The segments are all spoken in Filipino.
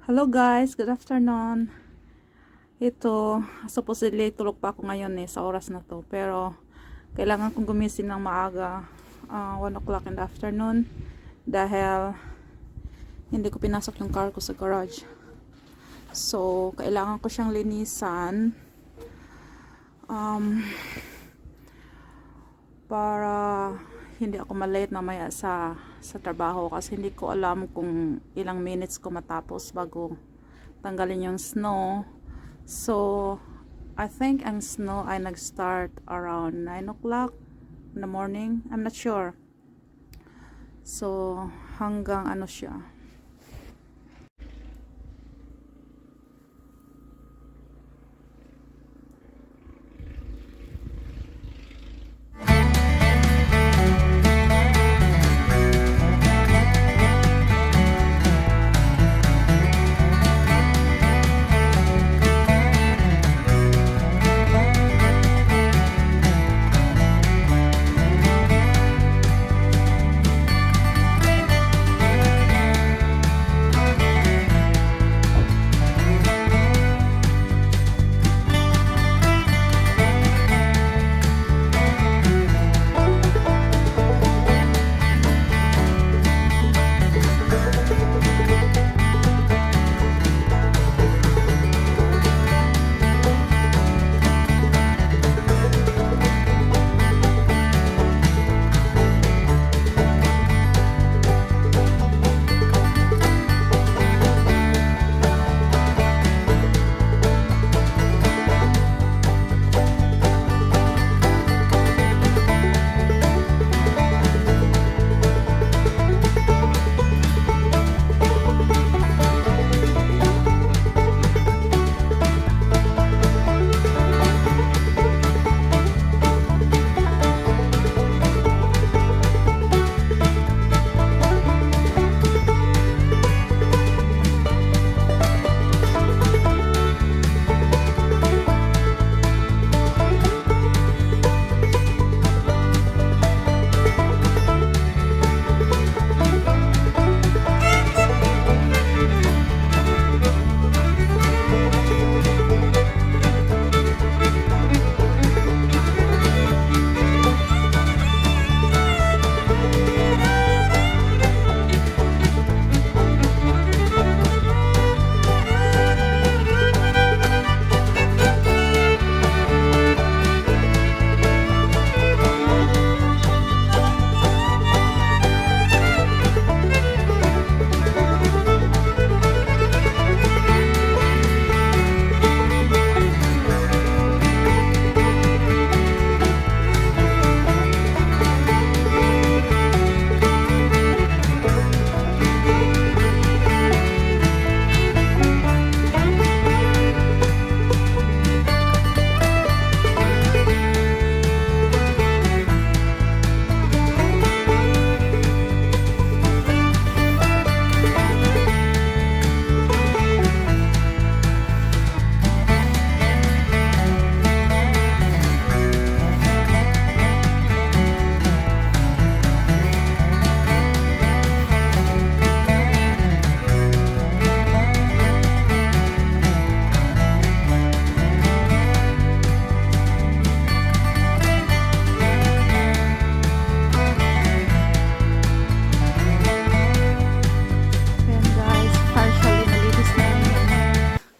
Hello guys, good afternoon. Ito, supposedly tulog pa ako ngayon sa oras na to. Pero, kailangan kong gumising ng maaga. 1 o'clock in the afternoon. Dahil, hindi ko pinasok yung car ko sa garage. So, kailangan ko siyang linisan. Para hindi ako malate na maya sa trabaho. Kasi hindi ko alam kung ilang minutes ko matapos bago tanggalin yung snow. So, I think ang snow ay nag-start around 9 o'clock in the morning. I'm not sure. So, hanggang ano siya.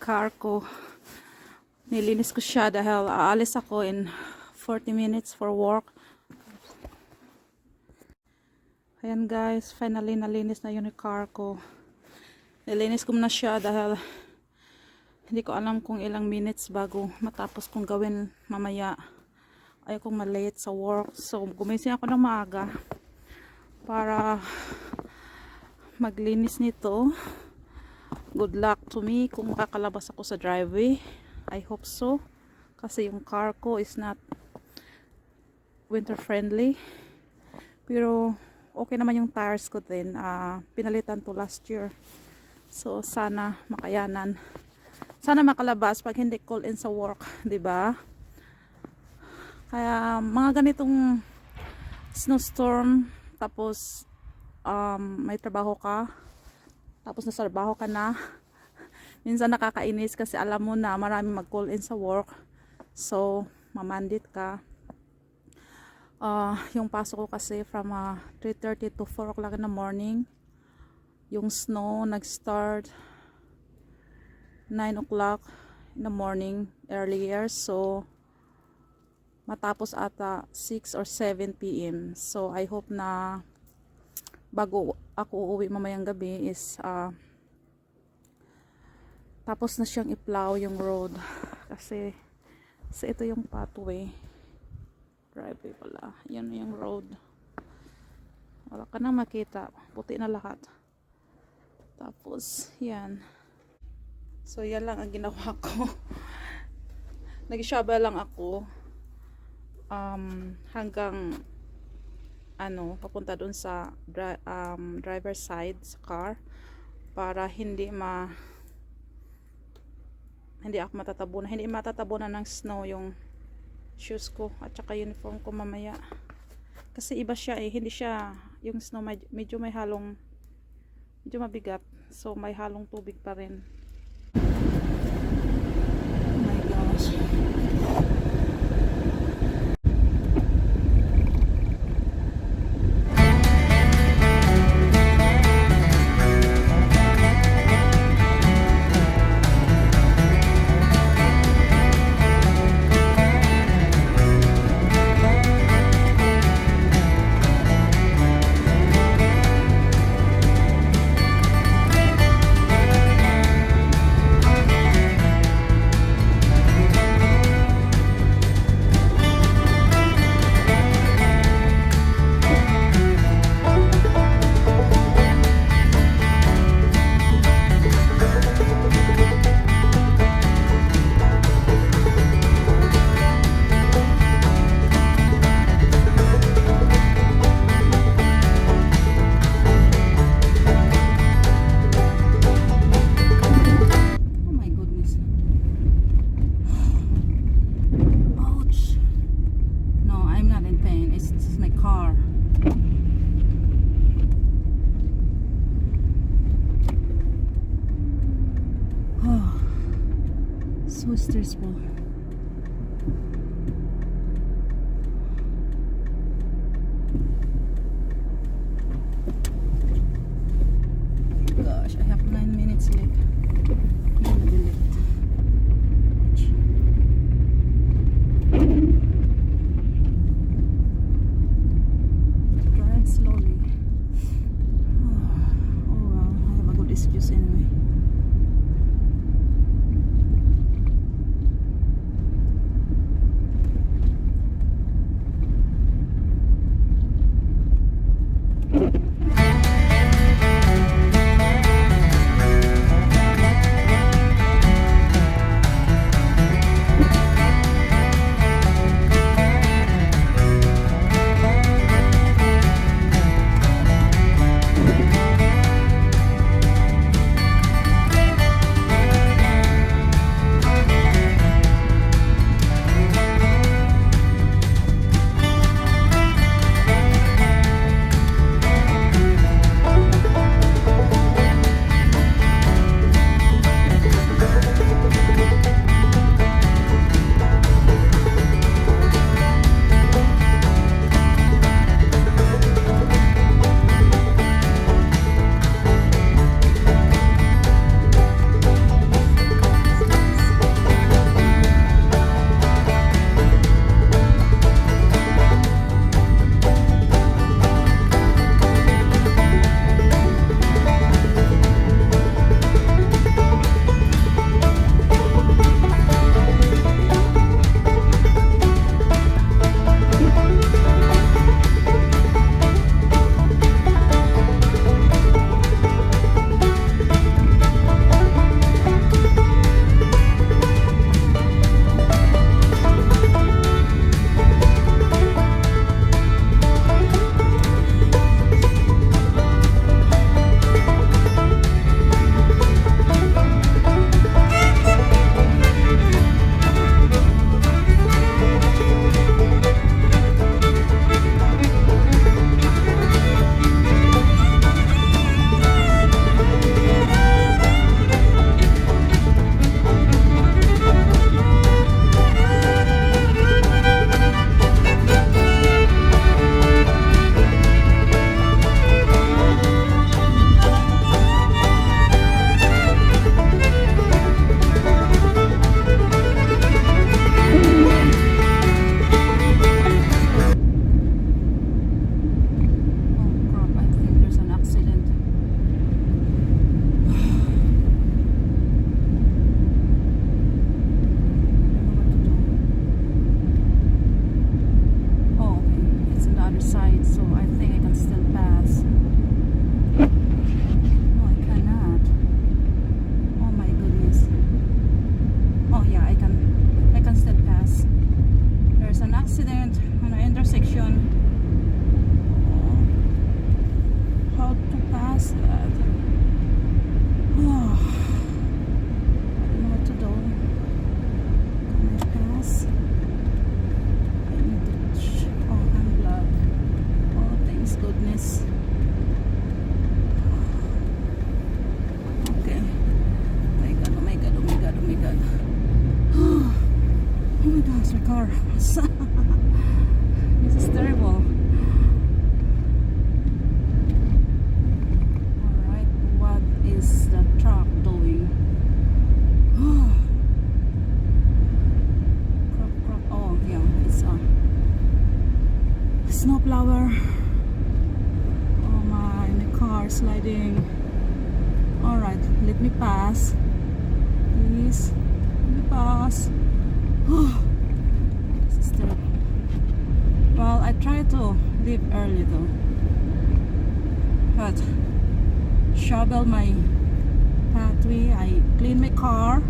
Car ko, nilinis ko siya dahil aalis ako in 40 minutes for work. Ayan guys, finally nalinis na yun yung car ko. Nilinis ko na siya dahil hindi ko alam kung ilang minutes bago matapos kong gawin mamaya. Ayaw kong malate sa work. So gumising ako ng maaga para maglinis nito. Good luck to me kung makakalabas ako sa driveway. I hope so. Kasi yung car ko is not winter friendly. Pero okay naman yung tires ko din. Pinalitan to last year. So sana makayanan. Sana makalabas pag hindi call in sa work. 'Di ba? Kaya mga ganitong snowstorm. Tapos may trabaho ka. Tapos nasa trabaho ka na. Minsan nakakainis kasi alam mo na maraming mag-call in sa work. So, mamandit ka. Yung pasok ko kasi from 3:30 to 4 o'clock in the morning. Yung snow nag-start 9 o'clock in the morning earlier. So, matapos ata 6 or 7 p.m. So, I hope na bago ako uuwi mamayang gabi is tapos na siyang i-plow yung road. Kasi ito yung pathway. Driveway pala. Yan yung road. Wala ka na makita. Puti na lahat. Tapos, yan. So, yan lang ang ginawa ko. Nag-shovel lang ako. Hanggang papunta dun sa driver side sa car para hindi ako matatabunan ng snow yung shoes ko at saka uniform ko mamaya kasi iba siya hindi siya yung snow medyo mabigat, so may halong tubig pa rin. Oh my gosh. So stressful. Gosh, I have 9 minutes left. Drive slowly. Oh well, I have a good excuse anyway. car. This is terrible. Alright, what is the truck doing? Oh yeah, it's a snowplower. Oh my car sliding. Alright, let me pass. Please, let me pass. This is terrible. Well, I try to leave early though, but shovel my pathway. I clean my car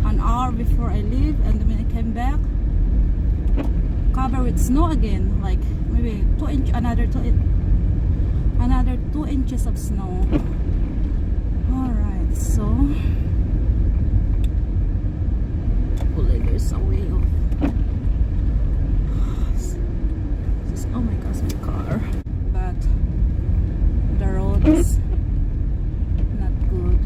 an hour before I leave, and when I came back, cover with snow again, like maybe 2 inch, another 2 inches of snow. Alright, so hopefully there's a way of oh my gosh, my car, but the road is not good.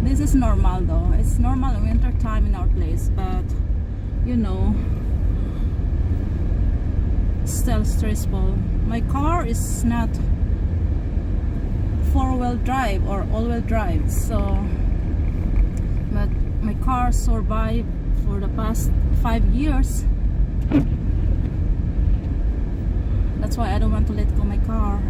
This is normal though. It's normal in winter time in our place, but you know, still stressful. My car is not 4-wheel drive or all-wheel drive, so but my car survived for the past 5 years. That's why I don't want to let go my car.